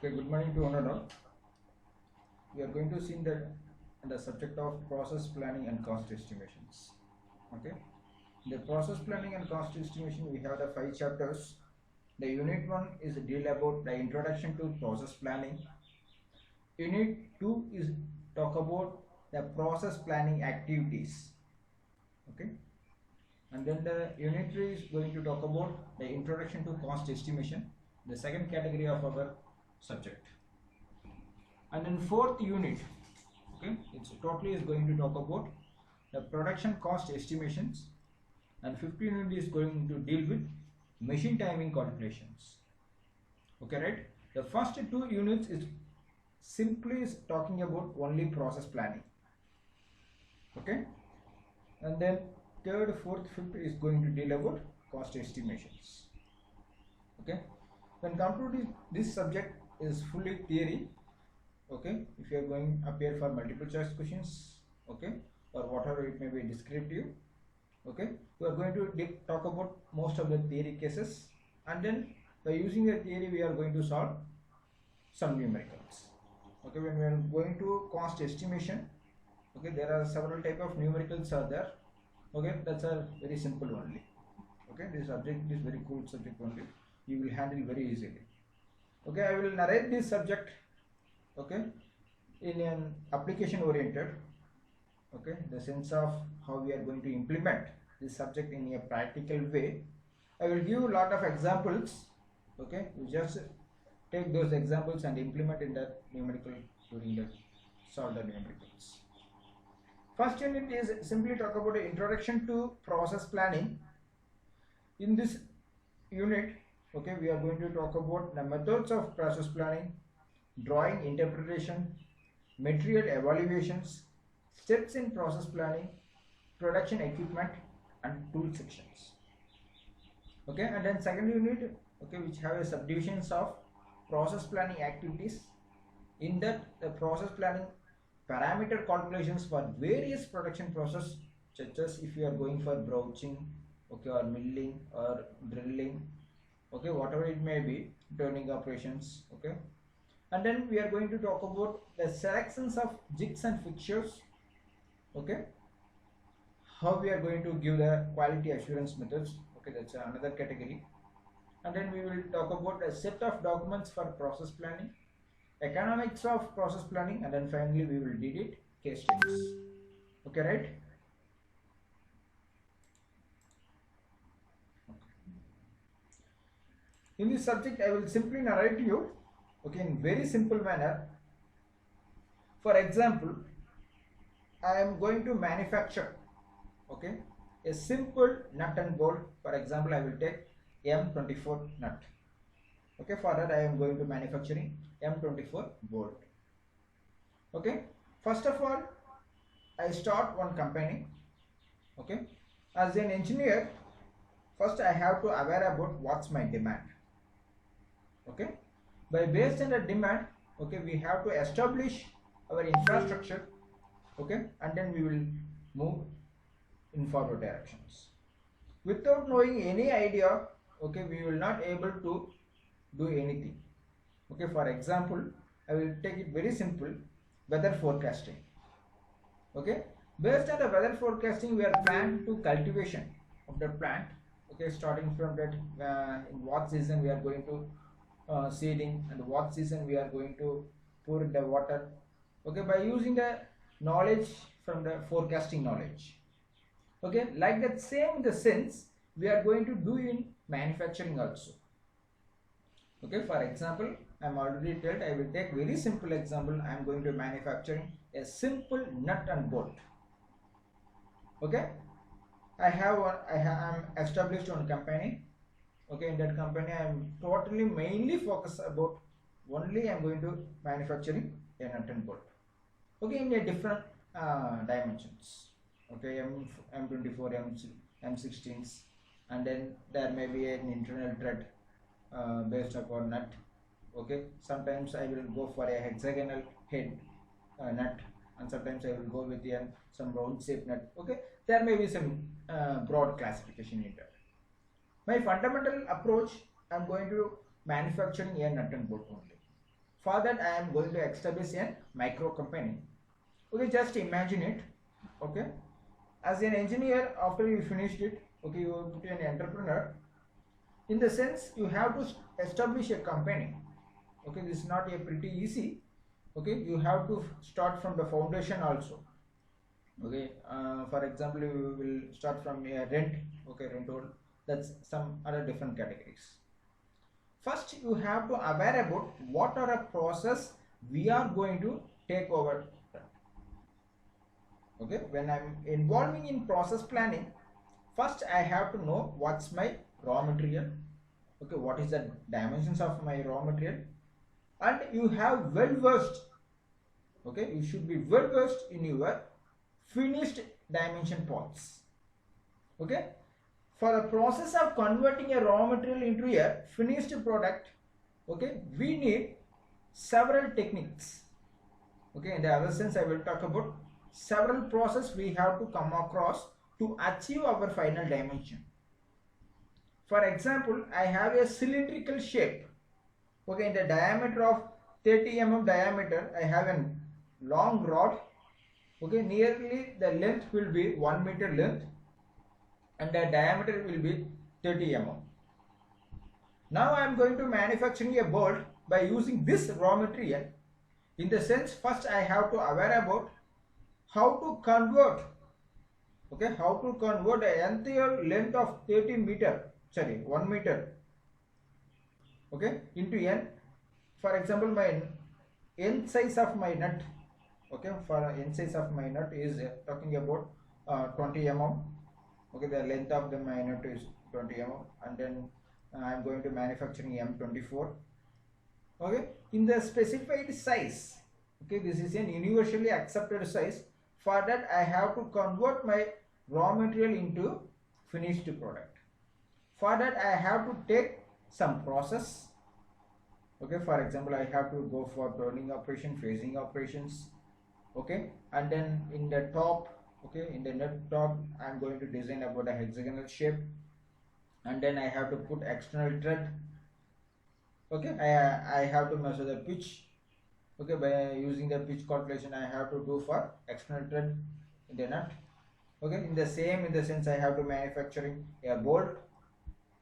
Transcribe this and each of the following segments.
Okay, good morning to one and all. We are going to see the subject of process planning and cost estimations. Okay, the process planning and cost estimation, we have the 5 chapters. The unit 1 is deal about the introduction to process planning. Unit 2 is talk about the process planning activities. Okay, and then the unit 3 is going to talk about the introduction to cost estimation, the second category of our subject. And then fourth unit, okay, it's totally is going to talk about the production cost estimations, and 15th unit is going to deal with machine timing calculations. Okay, right? The first 2 units is simply is talking about only process planning. Okay, and then third, fourth, fifth is going to deal about cost estimations. Okay, when come to this subject is fully theory. Okay, if you are going appear for multiple choice questions, okay, or whatever it may be descriptive, okay, we are going to talk about most of the theory cases, and then by using the theory we are going to solve some numericals. Okay, when we are going to cost estimation, okay, there are several type of numericals are there. Okay, that's a very simple only. Okay, this subject is very cool subject only, you will handle very easily. Okay, I will narrate this subject, okay, in an application oriented, okay, the sense of how we are going to implement this subject in a practical way. I will give a lot of examples. Okay, you just take those examples and implement in that numerical during the solve the numericals. First unit is simply talk about the introduction to process planning. In this unit, okay, we are going to talk about the methods of process planning, drawing interpretation, material evaluations, steps in process planning, production equipment, and tool sections. Okay, and then second unit, okay, which have a subdivisions of process planning activities. In that, the process planning parameter calculations for various production process, such as if you are going for broaching, okay, or milling or drilling, okay, whatever it may be, turning operations, okay. And then we are going to talk about the selections of jigs and fixtures, okay, how we are going to give the quality assurance methods, okay, that's another category. And then we will talk about a set of documents for process planning, economics of process planning, and then finally we will deal it case studies. Okay, right? In this subject I will simply narrate you, okay, in very simple manner. For example, I am going to manufacture, okay, a simple nut and bolt. For example, I will take M24 nut. Okay, for that I am going to manufacturing M24 bolt. Okay, first of all, I start one company. Okay, as an engineer, first I have to aware about what's my demand. Okay, by based on the demand, okay, we have to establish our infrastructure, okay, and then we will move in forward directions. Without knowing any idea, okay, we will not able to do anything. Okay, for example, I will take it very simple, weather forecasting. Okay, based on the weather forecasting, we are planned to cultivation of the plant. Okay, starting from that in what season we are going to seeding, and what season we are going to pour the water. Okay, by using the knowledge from the forecasting knowledge. Okay, like that same the sense we are going to do in manufacturing also. Okay, for example, I am already told, I will take very simple example. I am going to manufacturing a simple nut and bolt. Okay, I am established one company. Okay, in that company I am totally mainly focused about only I am going to manufacturing a nut and bolt. Okay, in a different dimensions. Okay, M24, M16s, and then there may be an internal thread based upon nut. Okay, sometimes I will go for a hexagonal head nut, and sometimes I will go with some round shape nut. Okay, there may be some broad classification in that. My fundamental approach, I am going to manufacturing a nut and bolt only. For that I am going to establish a micro company. Okay, just imagine it. Okay, as an engineer, after you finished it, okay, you will be an entrepreneur. In the sense, you have to establish a company. Okay, this is not a pretty easy. Okay, you have to start from the foundation also. Okay, for example, you will start from a rent. Okay, rental, that's some other different categories. First, you have to aware about what are a process we are going to take over. Okay, when I'm involving in process planning, first I have to know what's my raw material. Okay, what is the dimensions of my raw material, and you have well versed. Okay, you should be well versed in your finished dimension parts. Okay, for the process of converting a raw material into a finished product, okay, we need several techniques. Okay, in the other sense I will talk about several process we have to come across to achieve our final dimension. For example, I have a cylindrical shape. Okay, in the diameter of 30 mm diameter, I have a long rod. Okay, nearly the length will be 1 meter length and the diameter will be 30 mm. Now I am going to manufacture a bolt by using this raw material. In the sense, first I have to aware about how to convert, okay, how to convert the entire length of 1 meter, okay, into n. For example, my n size of my nut, okay, for n size of my nut is talking about 20 mm. Okay, the length of the my nut is 20 mm, and then I am going to manufacturing M24. Okay, in the specified size, okay, this is an universally accepted size. For that I have to convert my raw material into finished product. For that I have to take some process. Okay, for example, I have to go for turning operation, phasing operations. Okay, and then in the top, okay, in the nut top I am going to design about a hexagonal shape, and then I have to put external thread. Okay, I have to measure the pitch. Okay, by using the pitch calculation I have to do for external thread in the nut. Okay, in the sense I have to manufacturing a bolt.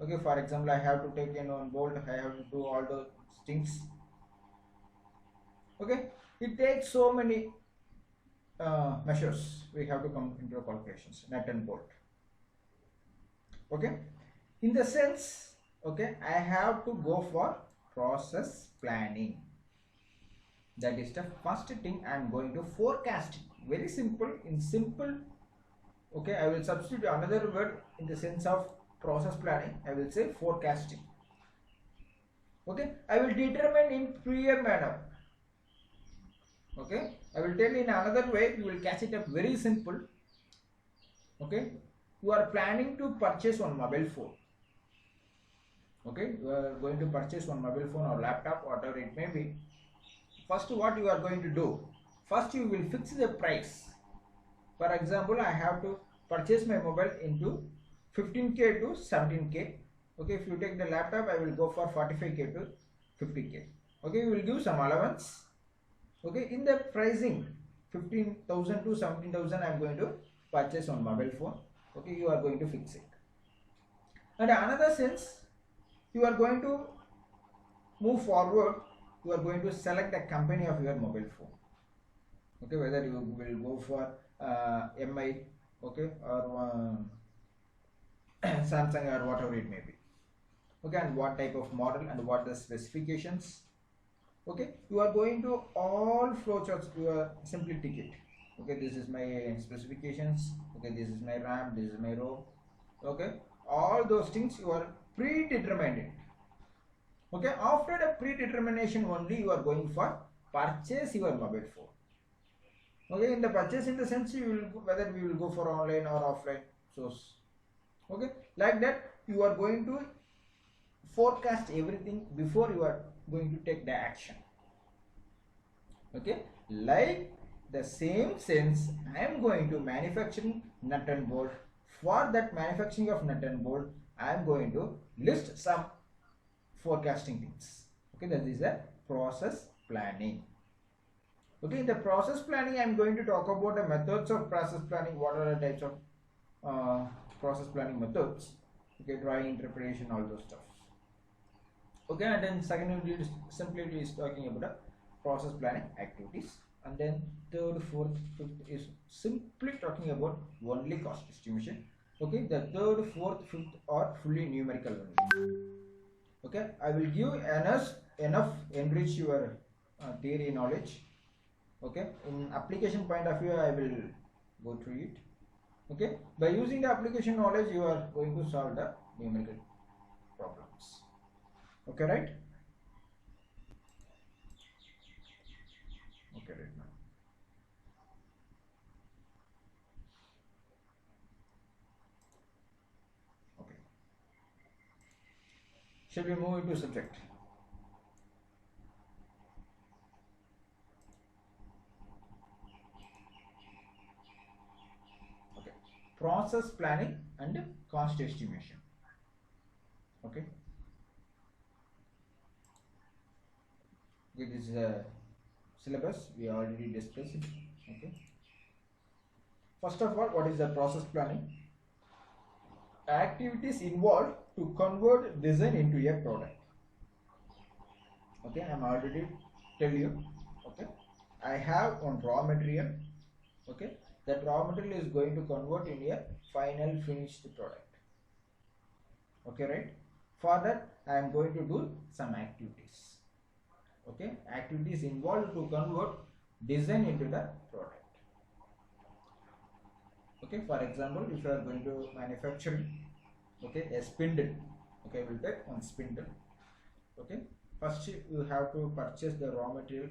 Okay, for example, I have to take a known bolt, I have to do all those things. Okay, it takes so many measures we have to come into calculations, nut and bolt. Okay, in the sense, okay, I have to go for process planning. That is the first thing I am going to forecast. Very simple. In simple, okay, I will substitute another word in the sense of process planning. I will say forecasting. Okay, I will determine in prior manner. Okay, I will tell in another way, you will catch it up very simple. Okay, you are planning to purchase one mobile phone. Okay, you are going to purchase one mobile phone or laptop, whatever it may be. First, what you are going to do? First, you will fix the price. For example, I have to purchase my mobile into 15k to 17k. Okay, if you take the laptop, I will go for 45k to 50k. Okay, you will give some allowance. Okay, in the pricing 15,000 to 17,000, I am going to purchase on mobile phone. Okay, you are going to fix it. And another sense, you are going to move forward. You are going to select the company of your mobile phone. Okay, whether you will go for MI, okay, or Samsung or whatever it may be. Okay, and what type of model and what the specifications. Okay, you are going to all flowcharts. You are simply tick it. Okay, this is my specifications. Okay, this is my RAM. This is my ROM. Okay, all those things you are predetermined it. Okay, after the predetermination only you are going for purchase your mobile phone. Okay, in the purchase, in the sense you will whether we will go for online or offline source. Okay, like that you are going to forecast everything before you are going to take the action. Okay, like the same sense, I am going to manufacturing nut and bolt. For that manufacturing of nut and bolt, I am going to list some forecasting things. Okay, that is a process planning. Okay, in the process planning, I'm going to talk about the methods of process planning. What are the types of process planning methods? Okay, drawing, interpretation, all those stuff. Okay, and then second unit is simply it is talking about the process planning activities, and then third, fourth, fifth is simply talking about only cost estimation. Okay, the third, fourth, fifth are fully numerical only. Okay, I will give enough enrich your theory knowledge. Okay, in application point of view, I will go through it. Okay, by using the application knowledge, you are going to solve the numerical problems. Okay, right? Okay, right now. Okay. Shall we move into subject? Okay. Process planning and cost estimation. Okay. This is a syllabus we already discussed. Okay. First of all, what is the process planning? Activities involved to convert design into a product. Okay, I am already tell you. Okay, I have one raw material. Okay, that raw material is going to convert in a final finished product. Okay, right? For that, I am going to do some activities. Okay, activities involved to convert design into the product. Okay, for example, if you are going to manufacture, okay, a spindle. Okay, we'll take one spindle. Okay, first you have to purchase the raw material.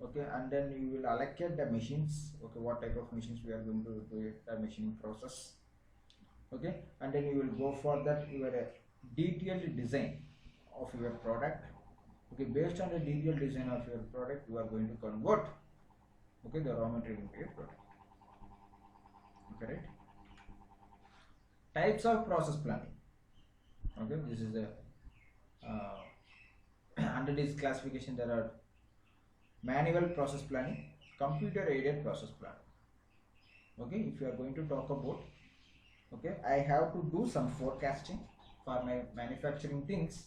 Okay, and then you will allocate the machines. Okay, what type of machines we are going to do it, the machining process. Okay, and then you will go for that your detailed design of your product. Okay, based on the detailed design of your product, you are going to convert, okay, the raw material into a product. Okay, right? Types of process planning. Okay, this is the under this classification there are manual process planning, computer aided process planning. Okay, if you are going to talk about, okay, I have to do some forecasting for my manufacturing things.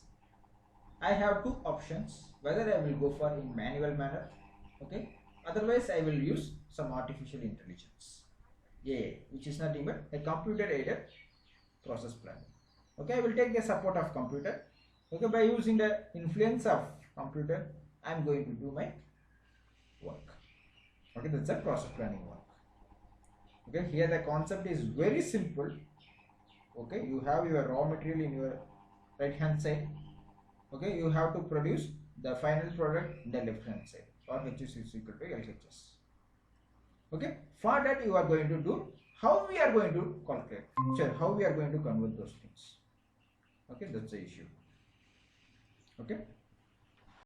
I have two options, whether I will go for in manual manner, okay, otherwise I will use some artificial intelligence, AI, which is nothing but a computer aided process planning. Okay, I will take the support of computer. Okay, by using the influence of computer, I am going to do my work. Okay, that's a process planning work. Okay, here the concept is very simple. Okay, you have your raw material in your right hand side. Okay, you have to produce the final product in the left hand side, or HS is equal to LHS. Okay, for that you are going to do how we are going to calculate, sure, how we are going to convert those things. Okay, that's the issue. Okay.